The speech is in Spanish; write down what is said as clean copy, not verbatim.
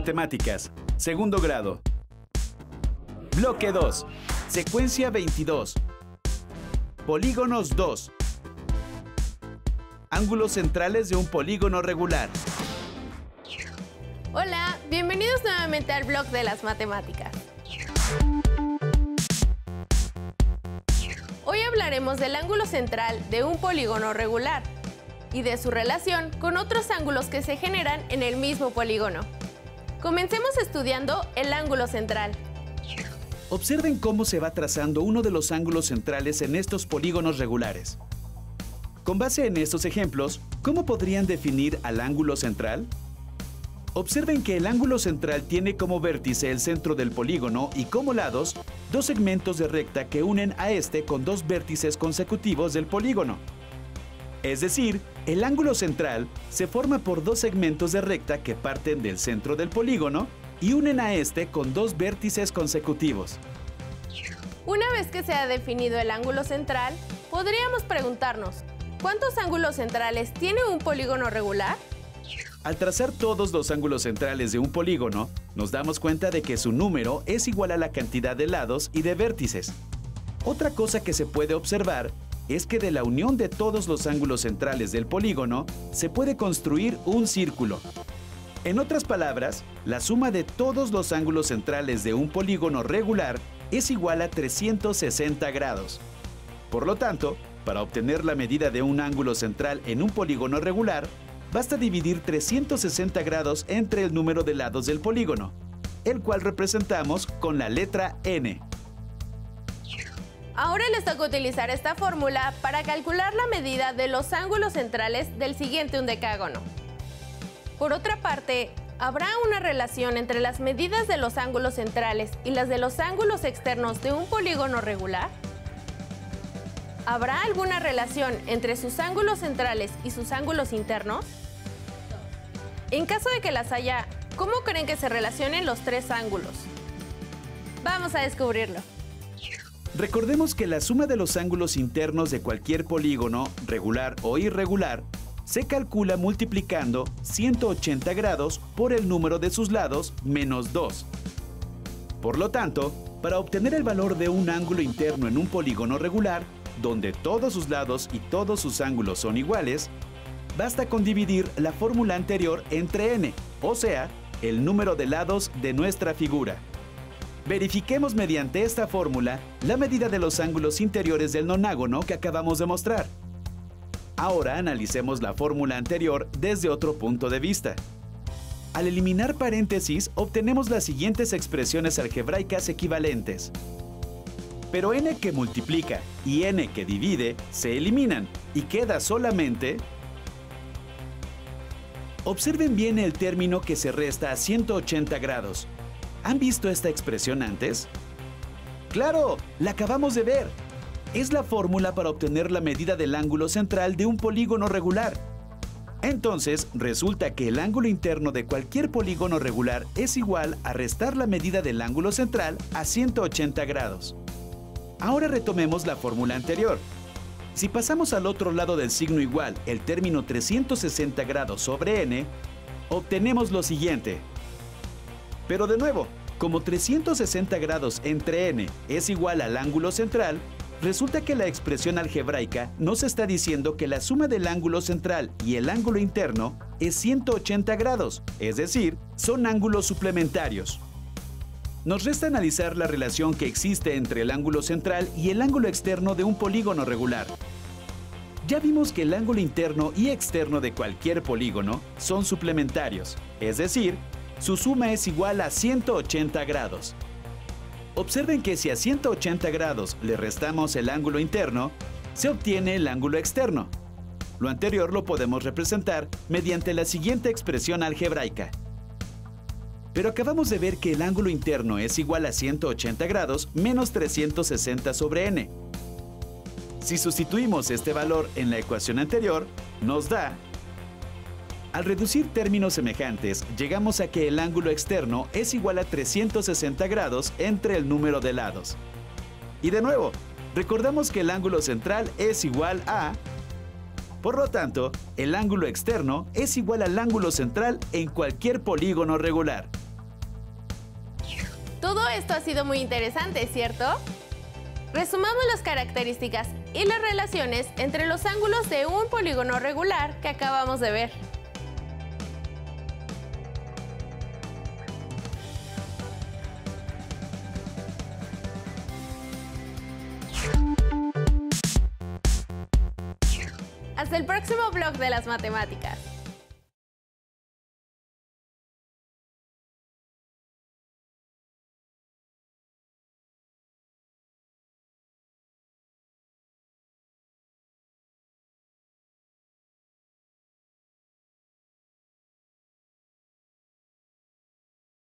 Matemáticas, segundo grado. Bloque 2. Secuencia 22. Polígonos 2. Ángulos centrales de un polígono regular. Hola, bienvenidos nuevamente al blog de las matemáticas. Hoy hablaremos del ángulo central de un polígono regular y de su relación con otros ángulos que se generan en el mismo polígono. Comencemos estudiando el ángulo central. Observen cómo se va trazando uno de los ángulos centrales en estos polígonos regulares. Con base en estos ejemplos, ¿cómo podrían definir al ángulo central? Observen que el ángulo central tiene como vértice el centro del polígono y como lados, dos segmentos de recta que unen a este con dos vértices consecutivos del polígono. Es decir, el ángulo central se forma por dos segmentos de recta que parten del centro del polígono y unen a este con dos vértices consecutivos. Una vez que se ha definido el ángulo central, podríamos preguntarnos, ¿cuántos ángulos centrales tiene un polígono regular? Al trazar todos los ángulos centrales de un polígono, nos damos cuenta de que su número es igual a la cantidad de lados y de vértices. Otra cosa que se puede observar es que de la unión de todos los ángulos centrales del polígono se puede construir un círculo. En otras palabras, la suma de todos los ángulos centrales de un polígono regular es igual a 360 grados. Por lo tanto, para obtener la medida de un ángulo central en un polígono regular, basta dividir 360 grados entre el número de lados del polígono, el cual representamos con la letra n. Ahora les toca utilizar esta fórmula para calcular la medida de los ángulos centrales del siguiente undecágono. Por otra parte, ¿habrá una relación entre las medidas de los ángulos centrales y las de los ángulos externos de un polígono regular? ¿Habrá alguna relación entre sus ángulos centrales y sus ángulos internos? En caso de que las haya, ¿cómo creen que se relacionen los tres ángulos? Vamos a descubrirlo. Recordemos que la suma de los ángulos internos de cualquier polígono, regular o irregular, se calcula multiplicando 180 grados por el número de sus lados menos 2. Por lo tanto, para obtener el valor de un ángulo interno en un polígono regular, donde todos sus lados y todos sus ángulos son iguales, basta con dividir la fórmula anterior entre n, o sea, el número de lados de nuestra figura. Verifiquemos mediante esta fórmula la medida de los ángulos interiores del nonágono que acabamos de mostrar. Ahora analicemos la fórmula anterior desde otro punto de vista. Al eliminar paréntesis, obtenemos las siguientes expresiones algebraicas equivalentes. Pero n que multiplica y n que divide se eliminan y queda solamente... Observen bien el término que se resta a 180 grados. ¿Han visto esta expresión antes? ¡Claro! ¡La acabamos de ver! Es la fórmula para obtener la medida del ángulo central de un polígono regular. Entonces, resulta que el ángulo interno de cualquier polígono regular es igual a restar la medida del ángulo central a 180 grados. Ahora retomemos la fórmula anterior. Si pasamos al otro lado del signo igual el término 360 grados sobre n, obtenemos lo siguiente. Pero de nuevo, como 360 grados entre n es igual al ángulo central, resulta que la expresión algebraica nos está diciendo que la suma del ángulo central y el ángulo interno es 180 grados, es decir, son ángulos suplementarios. Nos resta analizar la relación que existe entre el ángulo central y el ángulo externo de un polígono regular. Ya vimos que el ángulo interno y externo de cualquier polígono son suplementarios, es decir, su suma es igual a 180 grados. Observen que si a 180 grados le restamos el ángulo interno, se obtiene el ángulo externo. Lo anterior lo podemos representar mediante la siguiente expresión algebraica. Pero acabamos de ver que el ángulo interno es igual a 180 grados menos 360 sobre n. Si sustituimos este valor en la ecuación anterior, nos da... Al reducir términos semejantes, llegamos a que el ángulo externo es igual a 360 grados entre el número de lados. Y de nuevo, recordamos que el ángulo central es igual a... Por lo tanto, el ángulo externo es igual al ángulo central en cualquier polígono regular. Todo esto ha sido muy interesante, ¿cierto? Resumamos las características y las relaciones entre los ángulos de un polígono regular que acabamos de ver. Hasta el próximo blog de las matemáticas.